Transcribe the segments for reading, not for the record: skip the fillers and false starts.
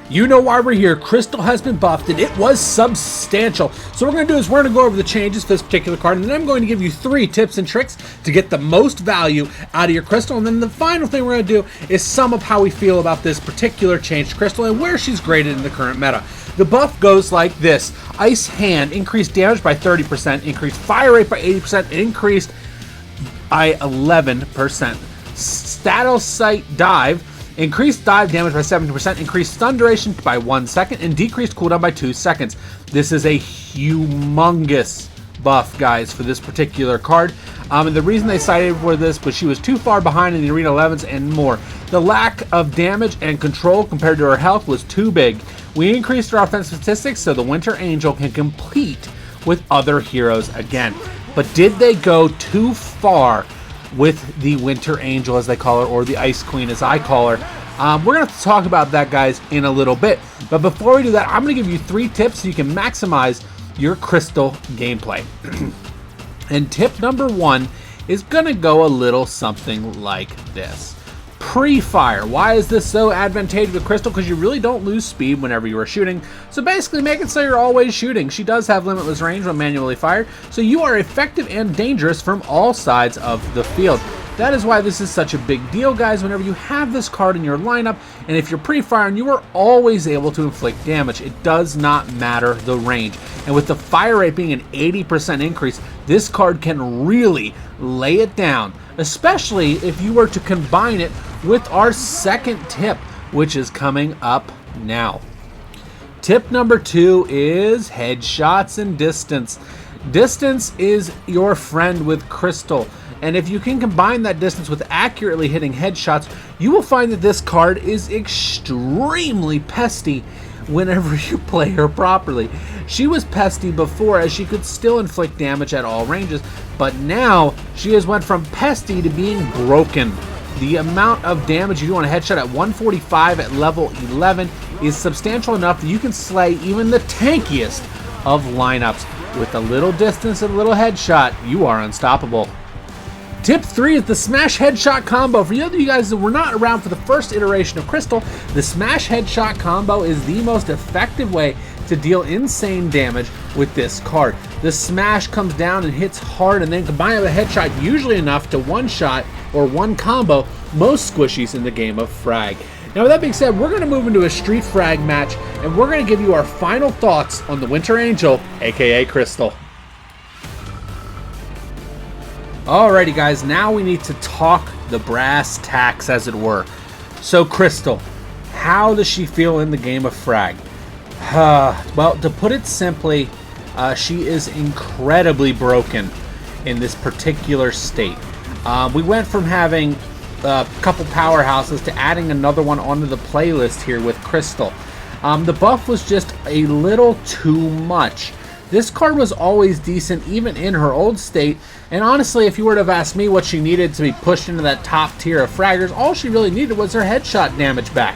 You know why we're here. Krystal has been buffed, and it was substantial. So what we're going to do is we're going to go over the changes for this particular card, and then I'm going to give you 3 tips and tricks to get the most value out of your Krystal. And then the final thing we're going to do is sum up how we feel about this particular change to Krystal and where she's graded in the current meta. The buff goes like this. Ice Hand, increased damage by 30%, increased fire rate by 80%, increased by 11%. Status Sight Dive, increased dive damage by 70%, increased stun duration by 1 second, and decreased cooldown by 2 seconds. This is a humongous buff, guys, for this particular card. And the reason they cited for this was she was too far behind in the Arena 11s and more. The lack of damage and control compared to her health was too big. We increased her offensive statistics so the Winter Angel can compete with other heroes again. But did they go too far with the Winter Angel, as they call her, or the Ice Queen, as I call her? We're going to have to talk about that, guys, in a little bit. But before we do that, I'm going to give you 3 tips so you can maximize your Krystal gameplay. And tip number 1 is going to go a little something like this. Pre-fire. Why is this so advantageous with Krystal? Because you really don't lose speed whenever you are shooting. So basically make it so you're always shooting. She does have limitless range when manually fired, so you are effective and dangerous from all sides of the field. That is why this is such a big deal, guys, whenever you have this card in your lineup, and if you're pre-firing, you are always able to inflict damage. It does not matter the range. And with the fire rate being an 80% increase, this card can really lay it down, especially if you were to combine it with our second tip, which is coming up now. Tip number 2 is headshots and distance. Distance is your friend with Krystal, and if you can combine that distance with accurately hitting headshots, you will find that this card is extremely pesty whenever you play her properly. She was pesty before, as she could still inflict damage at all ranges, but now she has went from pesty to being broken. The amount of damage you do on a headshot at 145 at level 11 is substantial enough that you can slay even the tankiest of lineups. With a little distance and a little headshot, you are unstoppable. Tip 3 is the Smash Headshot combo. For you guys that were not around for the first iteration of Krystal, the Smash Headshot combo is the most effective way to deal insane damage with this card. The smash comes down and hits hard, and then combine it with a headshot, usually enough to one-shot or one combo most squishies in the game of Frag. Now, with that being said, we're going to move into a street frag match, and we're going to give you our final thoughts on the Winter Angel, aka Krystal. Alrighty, guys, now we need to talk the brass tacks, as it were. So, Krystal, how does she feel in the game of Frag? Well, to put it simply, she is incredibly broken in this particular state. We went from having a couple powerhouses to adding another one onto the playlist here with Krystal. The buff was just a little too much. This card was always decent even in her old state, and honestly, if you were to have asked me what she needed to be pushed into that top tier of fraggers, all she really needed was her headshot damage back.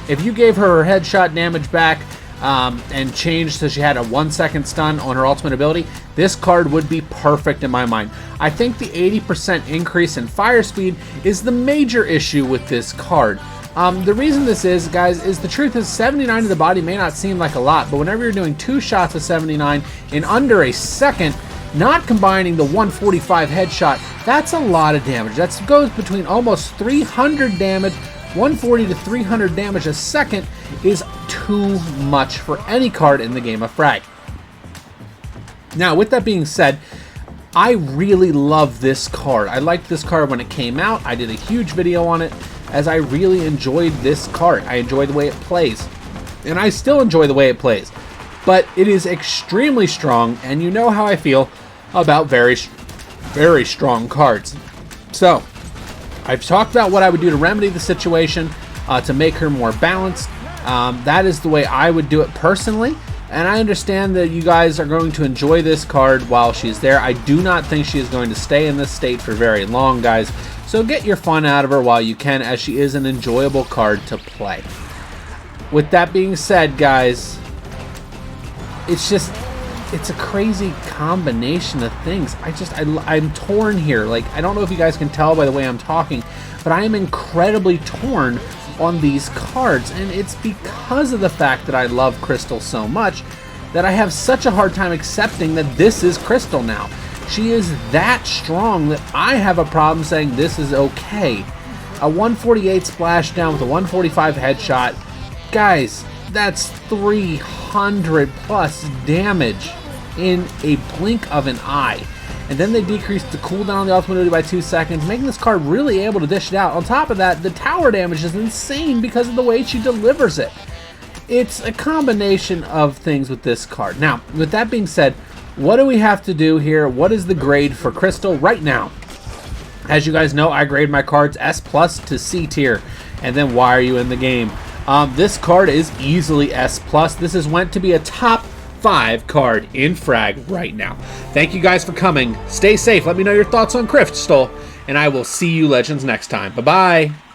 If you gave her her headshot damage back and changed so she had a 1-second stun on her ultimate ability, this card would be perfect in my mind. I think the 80% increase in fire speed is the major issue with this card. The reason this is, guys, is the truth is 79 to the body may not seem like a lot, but whenever you're doing 2 shots of 79 in under a second, not combining the 145 headshot, that's a lot of damage. That goes between almost 300 damage, 140 to 300 damage a second is too much for any card in the game of Frag. Now, with that being said, I really love this card. I liked this card when it came out. I did a huge video on it, as I really enjoyed this card. I enjoy the way it plays, and I still enjoy the way it plays, but it is extremely strong, and you know how I feel about very strong cards. So I've talked about what I would do to remedy the situation, to make her more balanced. That is the way I would do it personally, and I understand that you guys are going to enjoy this card while she's there. I do not think she is going to stay in this state for very long, guys. So get your fun out of her while you can, as she is an enjoyable card to play. With that being said, guys, it's a crazy combination of things. I'm torn here. Like, I don't know if you guys can tell by the way I'm talking, but I am incredibly torn on these cards, and it's because of the fact that I love Krystal so much that I have such a hard time accepting that this is Krystal now. She is that strong that I have a problem saying this is okay. A 148 splashdown with a 145 headshot. Guys, that's 300 plus damage in a blink of an eye. And then they decreased the cooldown on the ultimate ability by 2 seconds, making this card really able to dish it out. On top of that, the tower damage is insane because of the way she delivers it. It's a combination of things with this card. Now, with that being said, what do we have to do here? What is the grade for Krystal right now? As you guys know, I grade my cards S+ to C tier. And then why are you in the game? This card is easily S+. This is went to be a top 5 card in Frag right now. Thank you guys for coming. Stay safe. Let me know your thoughts on Krystal, and I will see you Legends next time. Bye-bye.